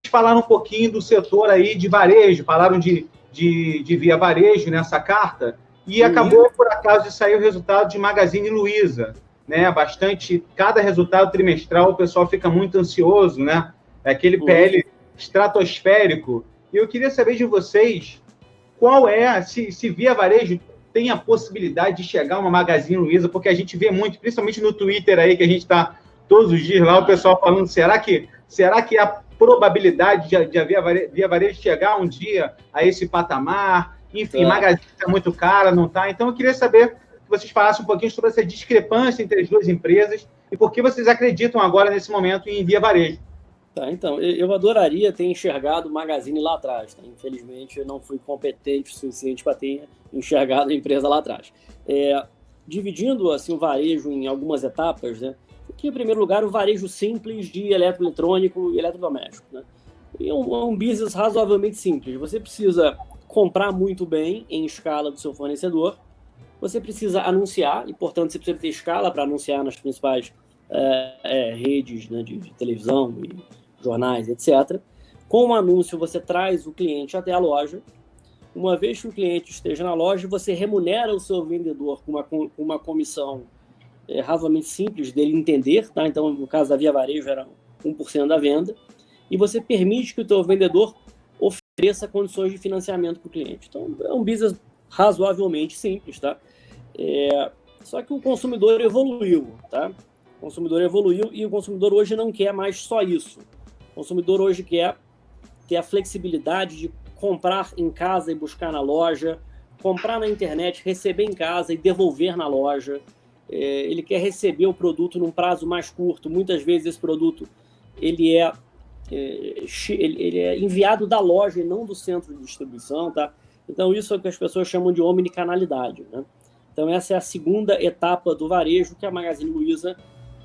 falaram um pouquinho do setor aí de varejo, falaram de Via Varejo nessa carta, e acabou, por acaso, de sair o resultado de Magazine Luiza, né? Cada resultado trimestral o pessoal fica muito ansioso, né? É aquele PL estratosférico. E eu queria saber de vocês qual é, se Via Varejo tem a possibilidade de chegar a uma Magazine Luiza, porque a gente vê muito, principalmente no Twitter aí, que a gente está todos os dias lá, o pessoal falando, será que a probabilidade de a Via Varejo chegar um dia a esse patamar? Enfim, Magazine está muito cara, não está? Então, eu queria saber que vocês falassem um pouquinho sobre essa discrepância entre as duas empresas e por que vocês acreditam agora, nesse momento, em Via Varejo. Tá, então, eu adoraria ter enxergado o Magazine lá atrás. Tá? Infelizmente, eu não fui competente o suficiente para ter enxergado a empresa lá atrás. Dividindo assim, o varejo em algumas etapas, né? Aqui, em primeiro lugar, o varejo simples de eletroeletrônico e eletrodoméstico. Né? E é um business razoavelmente simples. Você precisa comprar muito bem em escala do seu fornecedor, você precisa anunciar, e, portanto, você precisa ter escala para anunciar nas principais redes, né, de televisão e jornais, etc. Com o anúncio, você traz o cliente até a loja. Uma vez que o cliente esteja na loja, você remunera o seu vendedor com uma comissão razoavelmente simples dele entender. Tá? Então, no caso da Via Varejo, era 1% da venda. E você permite que o teu vendedor ofereça condições de financiamento para o cliente. Então, é um business razoavelmente simples. Tá? Só que o consumidor evoluiu. Tá? O consumidor evoluiu e o consumidor hoje não quer mais só isso. O consumidor hoje quer ter a flexibilidade de comprar em casa e buscar na loja, comprar na internet, receber em casa e devolver na loja. Ele quer receber o produto num prazo mais curto. Muitas vezes esse produto ele é enviado da loja e não do centro de distribuição. Tá? Então isso é o que as pessoas chamam de omnicanalidade. Né? Então essa é a segunda etapa do varejo que a Magazine Luiza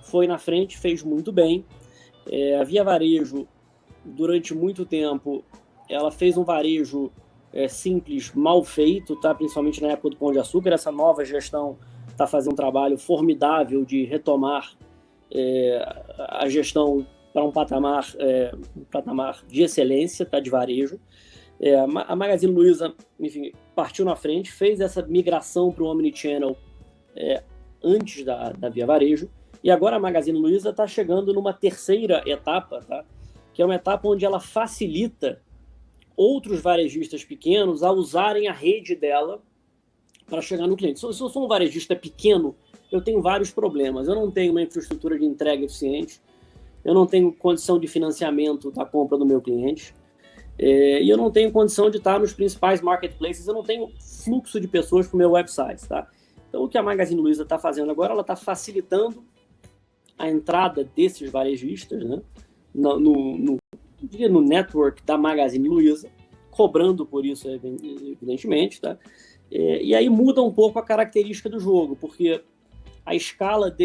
foi na frente, fez muito bem. A Via Varejo, durante muito tempo, ela fez um varejo simples, mal feito, tá? Principalmente na época do Pão de Açúcar. Essa nova gestão está fazendo um trabalho formidável de retomar a gestão para um patamar de excelência, tá? De varejo. A Magazine Luiza, enfim, partiu na frente, fez essa migração para o Omnichannel antes da Via Varejo. E agora a Magazine Luiza está chegando numa terceira etapa, tá? Que é uma etapa onde ela facilita outros varejistas pequenos a usarem a rede dela para chegar no cliente. Se eu sou um varejista pequeno, eu tenho vários problemas. Eu não tenho uma infraestrutura de entrega eficiente, eu não tenho condição de financiamento da compra do meu cliente, e eu não tenho condição de estar nos principais marketplaces, eu não tenho fluxo de pessoas para o meu website. Tá? Então, o que a Magazine Luiza está fazendo agora, ela está facilitando a entrada desses varejistas, né, no network da Magazine Luiza, cobrando por isso, evidentemente, tá? E aí muda um pouco a característica do jogo, porque a escala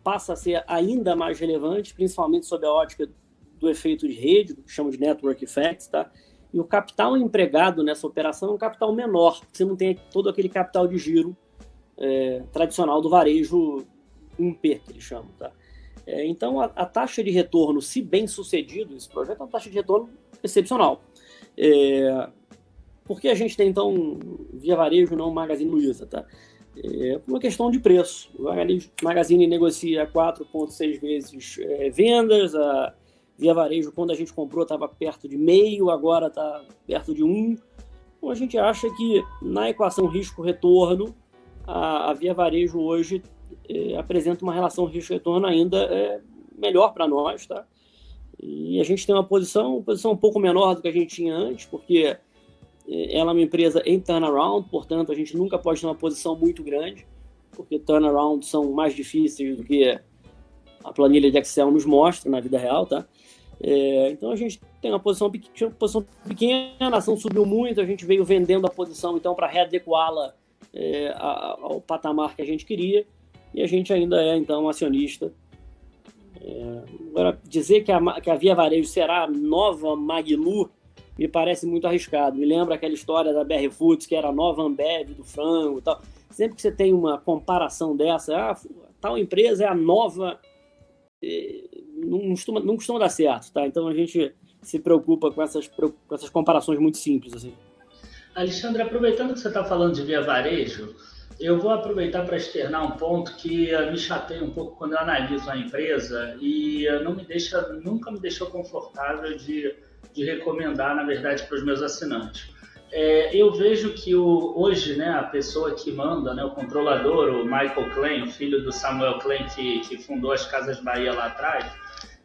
passa a ser ainda mais relevante, principalmente sob a ótica do efeito de rede, que chamam de network effects, tá? E o capital empregado nessa operação é um capital menor, você não tem todo aquele capital de giro tradicional do varejo 1P, que eles chamam, tá? Então, a taxa de retorno, se bem sucedido, esse projeto é uma taxa de retorno excepcional. Por que a gente tem, então, Via Varejo, não Magazine Luiza? Tá? Por uma questão de preço. O Magazine negocia 4,6 vezes vendas, a Via Varejo, quando a gente comprou, estava perto de meio, agora está perto de 1. Então, a gente acha que, na equação risco-retorno, a Via Varejo hoje apresenta uma relação risco-retorno ainda melhor para nós, tá? E a gente tem uma posição um pouco menor do que a gente tinha antes, porque ela é uma empresa em turnaround, portanto, a gente nunca pode ter uma posição muito grande, porque turnaround são mais difíceis do que a planilha de Excel nos mostra na vida real, tá? Então, a gente tem uma posição pequena, a ação subiu muito, a gente veio vendendo a posição, então, para readequá-la ao patamar que a gente queria, e a gente ainda então, acionista. Agora, dizer que a Via Varejo será a nova Maglu me parece muito arriscado. Me lembra aquela história da BR Foods, que era a nova Ambev do frango e tal. Sempre que você tem uma comparação dessa, tal empresa é a nova... Não costuma dar certo, tá? Então, a gente se preocupa com essas comparações muito simples, assim. Alexandre, aproveitando que você está falando de Via Varejo, eu vou aproveitar para externar um ponto que me chateia um pouco quando eu analiso a empresa e nunca me deixou confortável de recomendar, na verdade, para os meus assinantes. Eu vejo que hoje, né, a pessoa que manda, né, o controlador, o Michael Klein, o filho do Samuel Klein, que fundou as Casas Bahia lá atrás,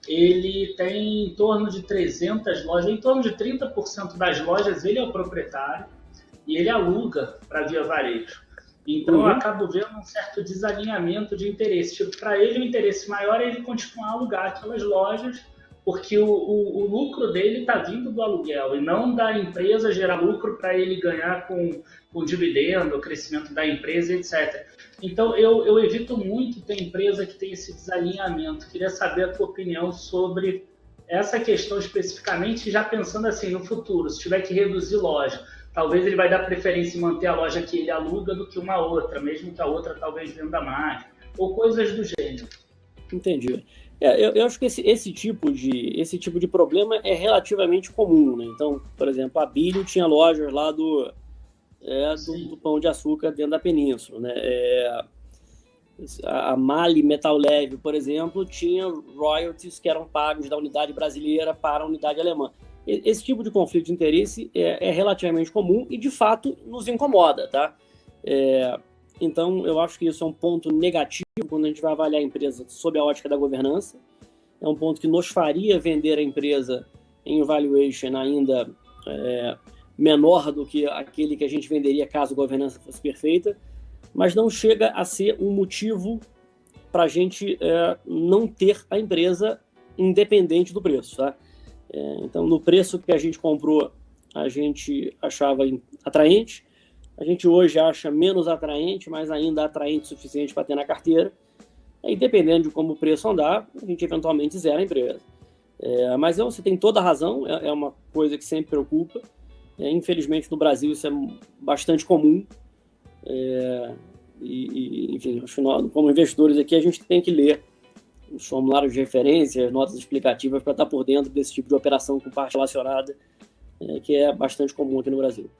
ele tem em torno de 300 lojas, em torno de 30% das lojas ele é o proprietário e ele aluga para Via Varejo. Então, eu acabo vendo um certo desalinhamento de interesse. Tipo, para ele, o interesse maior é ele continuar a alugar aquelas lojas, porque o lucro dele está vindo do aluguel e não da empresa gerar lucro para ele ganhar com dividendo, o crescimento da empresa, etc. Então, eu evito muito ter empresa que tem esse desalinhamento. Queria saber a tua opinião sobre essa questão especificamente, já pensando assim no futuro, se tiver que reduzir loja. Talvez ele vai dar preferência em manter a loja que ele aluga do que uma outra, mesmo que a outra talvez venda mais, ou coisas do gênero. Entendi. Eu acho que esse tipo de problema é relativamente comum, né? Então, por exemplo, a Bilho tinha lojas lá do Pão de Açúcar dentro da península, né? A Mali Metal Leve, por exemplo, tinha royalties que eram pagos da unidade brasileira para a unidade alemã. Esse tipo de conflito de interesse é relativamente comum e, de fato, nos incomoda, tá? Então, eu acho que isso é um ponto negativo quando a gente vai avaliar a empresa sob a ótica da governança. É um ponto que nos faria vender a empresa em valuation ainda menor do que aquele que a gente venderia caso a governança fosse perfeita, mas não chega a ser um motivo para a gente não ter a empresa independente do preço, tá? Então, no preço que a gente comprou, a gente achava atraente. A gente hoje acha menos atraente, mas ainda atraente o suficiente para ter na carteira. E dependendo de como o preço andar, a gente eventualmente zera a empresa. Mas você tem toda a razão, é uma coisa que sempre preocupa. Infelizmente, no Brasil, isso é bastante comum. Enfim, acho que nós, como investidores aqui, a gente tem que ler os formulários de referência, as notas explicativas para estar por dentro desse tipo de operação com parte relacionada, que é bastante comum aqui no Brasil.